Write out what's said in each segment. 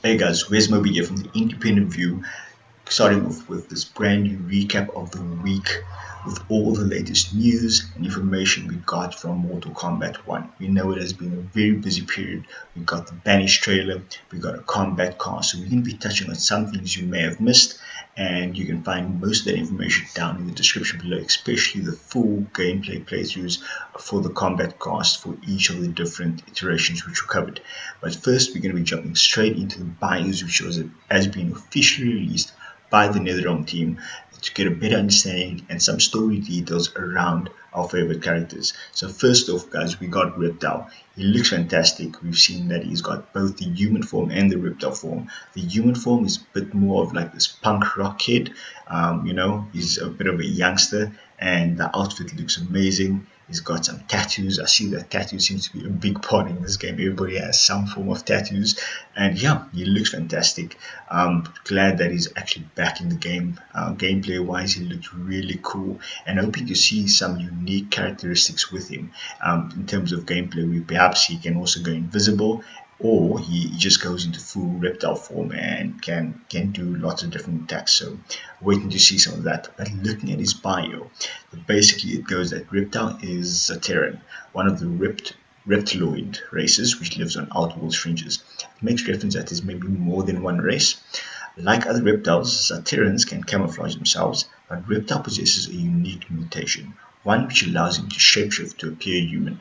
Hey guys, where's Moby here from the Independent View, starting off with this brand new recap of the week with all the latest news and information we got from Mortal Kombat 1. We know it has been a very busy period. We got the Banished trailer, we got a combat cast, so we're going to be touching on some things you may have missed, and you can find most of that information down in the description below, especially the full gameplay playthroughs for the combat cast for each of the different iterations which were covered. But first, we're going to be jumping straight into the bios, which has been officially released by the NETHERREALM team to get a better understanding and some story details around our favorite characters. So first off, guys, we got Reptile. He looks fantastic. We've seen that he's got both the human form and the Reptile form. The human form is a bit more of like this punk rock kid. He's a bit of a youngster, and the outfit looks amazing. He's got some tattoos. I see that tattoo seems to be a big part in this game. Everybody has some form of tattoos. And yeah, he looks fantastic. Glad that he's actually back in the game. Gameplay wise, he looks really cool. And hoping to see some unique characteristics with him in terms of gameplay, where perhaps he can also go invisible, or he just goes into full reptile form and can do lots of different attacks. So waiting to see some of that. But looking at his bio, basically it goes that Reptile is ZATERRAN, one of the reptiloid races which lives on outworld fringes. It makes reference that there's maybe more than one race. Like other reptiles, ZATERRANs can camouflage themselves, but Reptile possesses a unique mutation, one which allows him to shapeshift to appear human.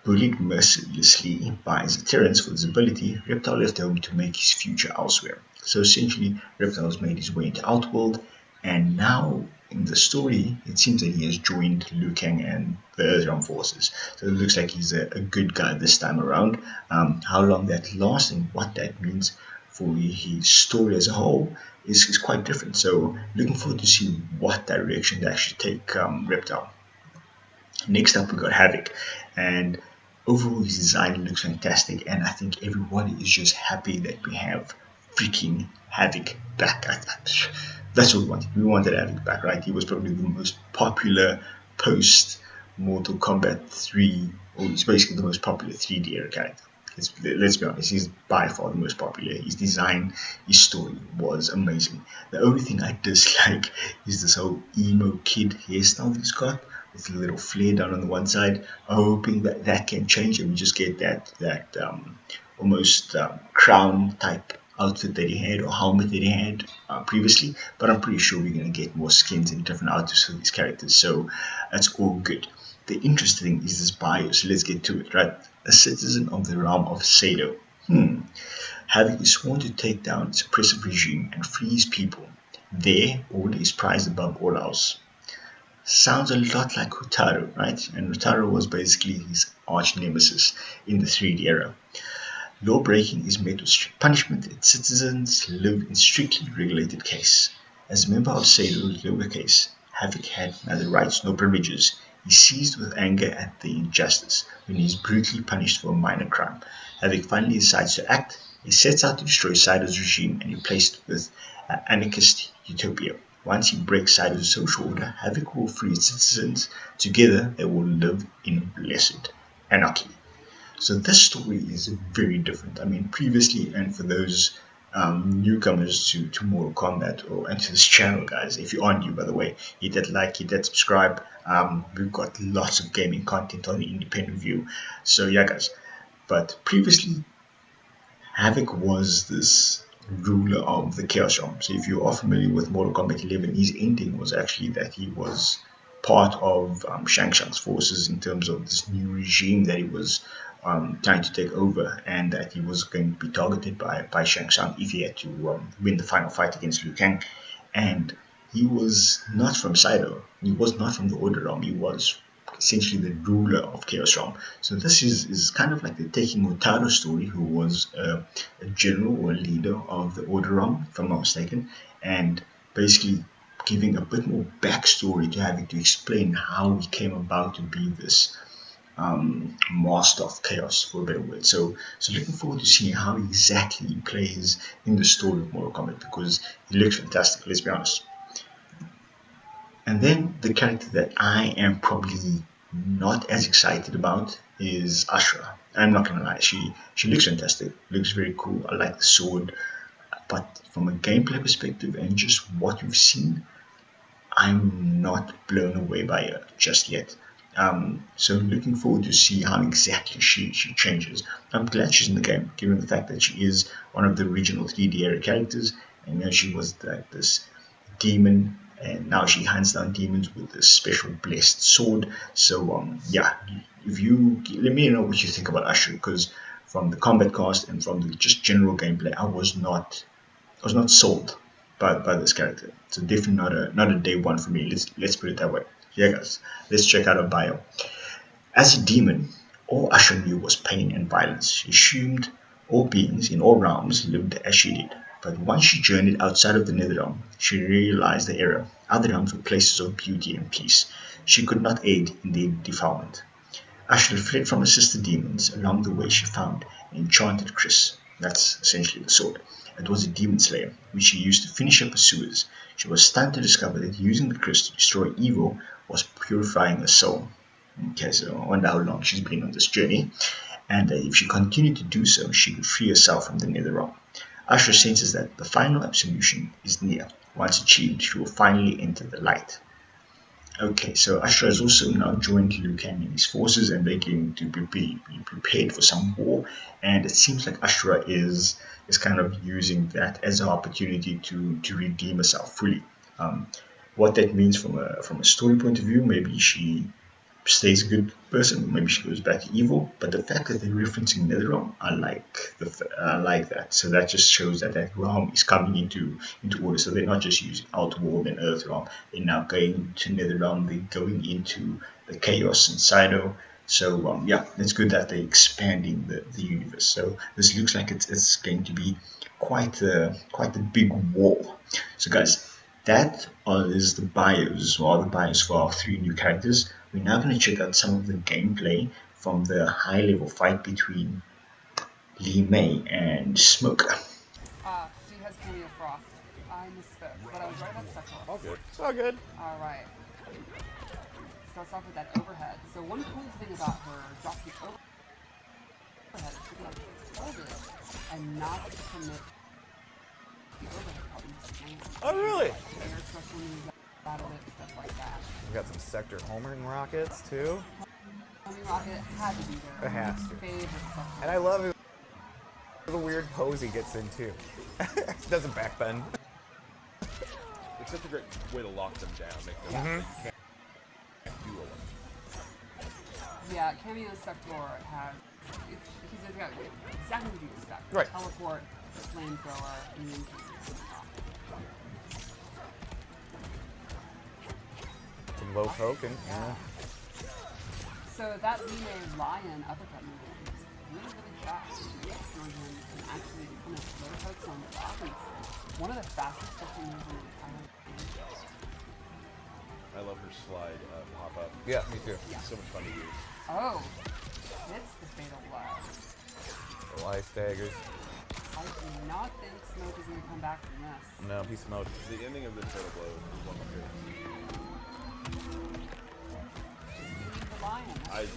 Bullied mercilessly by ZATERRANs for this ability, Reptile left home to make his future elsewhere. So essentially, Reptile has made his way into Outworld, and now in the story, it seems that he has joined Liu Kang and the Earthrealm forces. So it looks like he's a good guy this time around. How long that lasts and what that means for his story as a whole is quite different. So looking forward to see what direction they actually take Reptile. Next up, we got Havoc, and overall his design looks fantastic, and I think everybody is just happy that we have freaking Havoc back. That's what we wanted. We wanted Havoc back, right? He was probably the most popular post Mortal Kombat 3, or he's basically the most popular 3D era character. Let's be honest, he's by far the most popular. His design, his story was amazing. The only thing I dislike is this whole emo kid hairstyle that he's got, with a little flare down on the one side. I'm hoping that that can change and we just get that almost crown type outfit that he had, or helmet that he had previously. But I'm pretty sure we're going to get more skins and different outfits for these characters, so that's all good. The interesting thing is this bio, so let's get to it, right? A citizen of the realm of Sado. Having is sworn to take down its oppressive regime and free his people. Their order is prized above all else. Sounds a lot like Hotaru, right? And Hotaru was basically his arch nemesis in the 3D era. Law breaking is met with strict punishment, and citizens live in strictly regulated case. As a member of Sado's lowercase, Havoc had neither rights nor privileges. He seized with anger at the injustice when he is brutally punished for a minor crime. Havoc finally decides to act. He sets out to destroy Sado's regime and replace it with an anarchist utopia. Once he breaks Sado's social order, Havoc will free its citizens. Together, they will live in blessed anarchy. So this story is very different. I mean, previously, and for those newcomers to Mortal Kombat or and to this channel, guys, if you are new, by the way, hit that like, hit that subscribe. We've got lots of gaming content on the Independent View. So yeah, guys. But previously, Havoc was this ruler of the Chaos Realm. So if you are familiar with Mortal Kombat 11, his ending was actually that he was part of Shang Tsung's forces in terms of this new regime that he was trying to take over, and that he was going to be targeted by Shang Tsung if he had to win the final fight against Liu Kang. And he was not from Saido. He was not from the Order Realm. He was essentially the ruler of Chaos Realm. So this is kind of like the taking Hotaru story, who was a general or a leader of the Order Realm, if I'm not mistaken, and basically giving a bit more backstory to having to explain how he came about to be this master of chaos, for a better word. So looking forward to seeing how exactly he plays in the story of Mortal Kombat, because he looks fantastic, let's be honest. And then the character that I am probably not as excited about is Ashrah. I'm not gonna lie, she looks fantastic, looks very cool. I like the sword, but from a gameplay perspective and just what we've seen, I'm not blown away by her just yet. So looking forward to see how exactly she changes. I'm glad she's in the game, given the fact that she is one of the original 3D era characters, and she was like this demon, and now she hunts down demons with this special blessed sword. So yeah, if you let me know what you think about Ashrah, because from the combat cast and from the just general gameplay, I was not sold by this character. So definitely not a day one for me. Let's put it that way. Yeah, guys, let's check out her bio. As a demon, all Ashrah knew was pain and violence. She assumed all beings in all realms lived as she did. But once she journeyed outside of the Netherrealm, she realized the error. Other realms were places of beauty and peace. She could not aid in their defilement. Ashley fled from her sister demons. Along the way, she found an enchanted Chris. That's essentially the sword. It was a demon slayer, which she used to finish her pursuers. She was stunned to discover that using the Chris to destroy evil was purifying her soul. Okay, so I wonder how long she's been on this journey, and if she continued to do so, she could free herself from the Netherrealm. Ashrah senses that the final absolution is near. Once achieved, she will finally enter the light. Okay, so Ashrah has also now joined Liu Kang and his forces, and they're going to be prepared for some war. And it seems like Ashrah is kind of using that as an opportunity to redeem herself fully. What that means from a story point of view, maybe she stays a good person, maybe she goes back to evil. But the fact that they're referencing NetherRealm, I like that. So that just shows that that realm is coming into order. So they're not just using Outworld and Earthrealm. They're now going to NetherRealm. They're going into the chaos and Sido. So yeah, it's good that they're expanding the universe. So this looks like it's going to be quite a big war. So guys, that is the bios, or the bios for our three new characters. We're now going to check out some of the gameplay from the high level fight between Li Mei and Smoke. She has cameo frost. I misspoke, but I was right about sexual. All good. It's all good. Alright. Starts off with that overhead. So one cool thing about her dropkick overhead is she can hold it and not commit the overhead problem. Oh, really? Air especially when you out of it, stuff like that. We got some sector homing rockets too. Homing rocket had to be there. It has to. Favorite stuff. And I love it. The weird pose he gets in too. Doesn't backbend. It's such a great way to lock them down, make them can't do a lot. Yeah, Cameo Sector has he's got exactly what you expect. Right. Teleport, flamethrower, and then Some low token. Yeah. so that Lime Lion uppercut movement is really fast. She gets through him and actually kind of low hooks on the offense. One of the fastest special moves in the entire game. I love her slide pop up. Yeah, me too. Yeah. So much fun to use. Oh, hits the fatal blow. The light staggers. I do not think Smoke is going to come back from this. No, he smoked. The ending of the fatal blow is one of my favorites. The lion. Nice.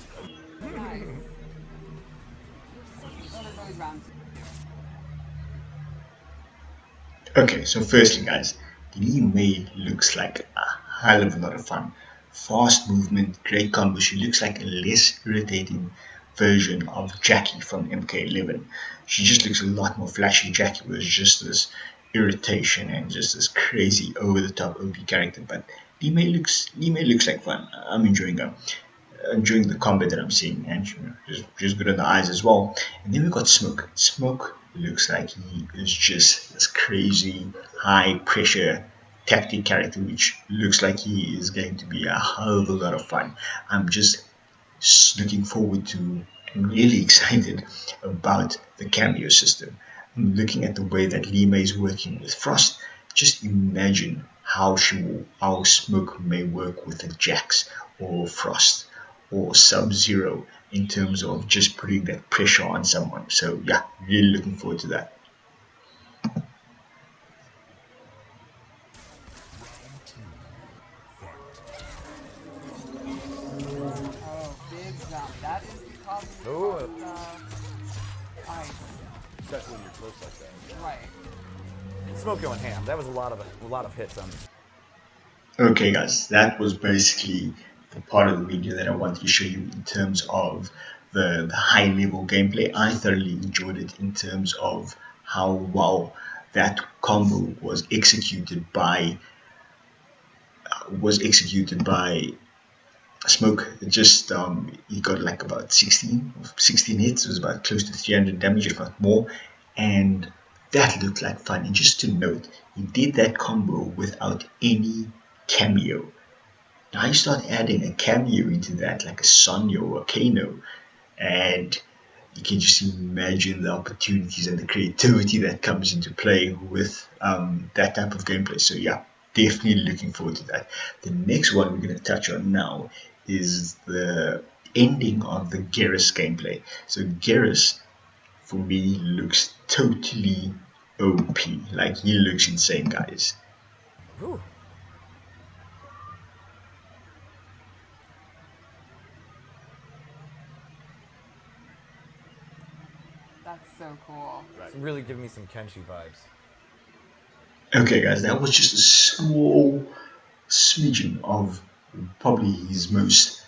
Oh, there's always round two. Okay, so firstly, guys, Li Mei looks like a hell of a lot of fun. Fast movement, great combo. She looks like a less irritating version of Jackie from MK11. She just looks a lot more flashy. Jackie was just this irritation and just this crazy over-the-top OP character, but Li Mei looks like fun. I'm enjoying her. Enjoying the combat that I'm seeing, and just good on the eyes as well. And then we got Smoke. Smoke looks like he is just this crazy high pressure tactic character, which looks like he is going to be a hell of a lot of fun. I'm just looking forward to. I'm really excited about the cameo system. I'm looking at the way that Li Mei is working with Frost. Just imagine how Smoke may work with a Jax or Frost or Sub-Zero in terms of just putting that pressure on someone. So yeah, really looking forward to that. Oh, big jump. That is because of Ooh. the especially when you're close like that. Right. Smoke going ham. That was a lot of hits on. Okay, guys, that was basically the part of the video that I wanted to show you in terms of the high level gameplay. I thoroughly enjoyed it in terms of how well that combo was executed by Smoke. It just he got like about 16 hits. It was about close to 300 damage, if not more, and that looked like fun. And just to note, he did that combo without any cameo. Now you start adding a cameo into that, like a Sonya or a Kano, and you can just imagine the opportunities and the creativity that comes into play with that type of gameplay. So yeah, definitely looking forward to that. The next one we're going to touch on now is the ending of the Geras gameplay. So Geras, for me, looks totally OP. Like, he looks insane, guys. Whew. That's so cool. It's really giving me some Kenshi vibes. Okay, guys, that was just a small smidgen of probably his most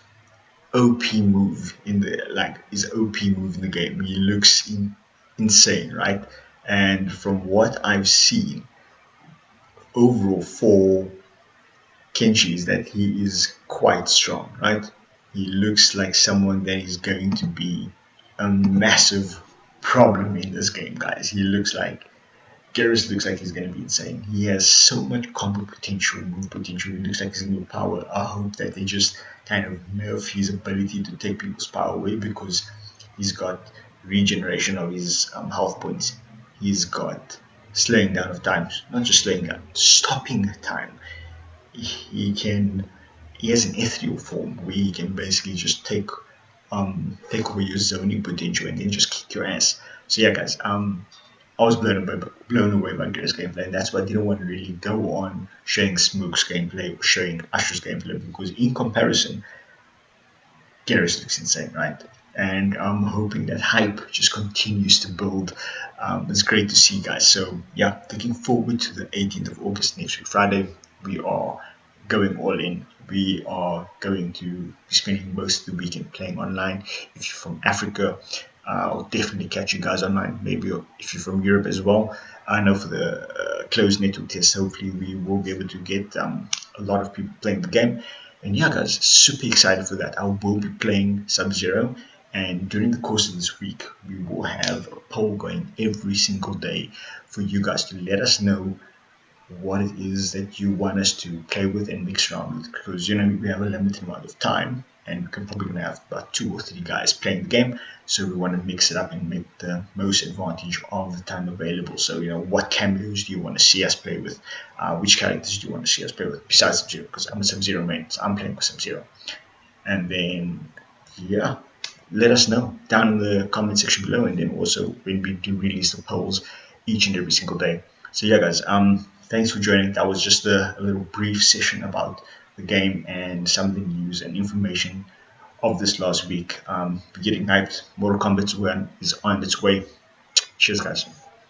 OP move in the game. He looks insane, right? And from what I've seen overall for Kenshi is that he is quite strong, right? He looks like someone that is going to be a massive problem in this game, guys. Geras looks like he's going to be insane. He has so much combo potential, move potential. He looks like he's going to power. I hope that they just kind of nerf his ability to take people's power away, because he's got regeneration of his health points. He's got slowing down of time, not just slowing down, stopping time. He has an ethereal form where he can basically just take away your zoning potential and then just kick your ass. So yeah, guys, I was blown away by Geras gameplay, and that's why I didn't want to really go on showing Smoke's gameplay or showing Ashrah's gameplay, because in comparison, Geras looks insane, right? And I'm hoping that hype just continues to build. It's great to see, guys. So yeah, looking forward to the 18th of August, next week Friday. We are going all in. We are going to be spending most of the weekend playing online. If you're from Africa, I'll definitely catch you guys online. Maybe if you're from Europe as well. I know for the closed network test, hopefully we will be able to get a lot of people playing the game. And yeah, guys, super excited for that. I will be playing Sub-Zero, and during the course of this week, we will have a poll going every single day for you guys to let us know what it is that you want us to play with and mix around with, because we have a limited amount of time, and we're probably going to have about 2 or 3 guys playing the game, so we want to mix it up and make the most advantage of the time available. So what cameos do you want to see us play with, which characters do you want to see us play with besides Sub-Zero, because I'm a Sub-Zero main, so I'm playing with Sub-Zero. And then yeah, let us know down in the comment section below, and then also when we do release the polls each and every single day. So yeah, guys, thanks for joining. That was just a little brief session about the game and some of the news and information of this last week. We're getting hyped. Mortal Kombat 1 is on its way. Cheers, guys.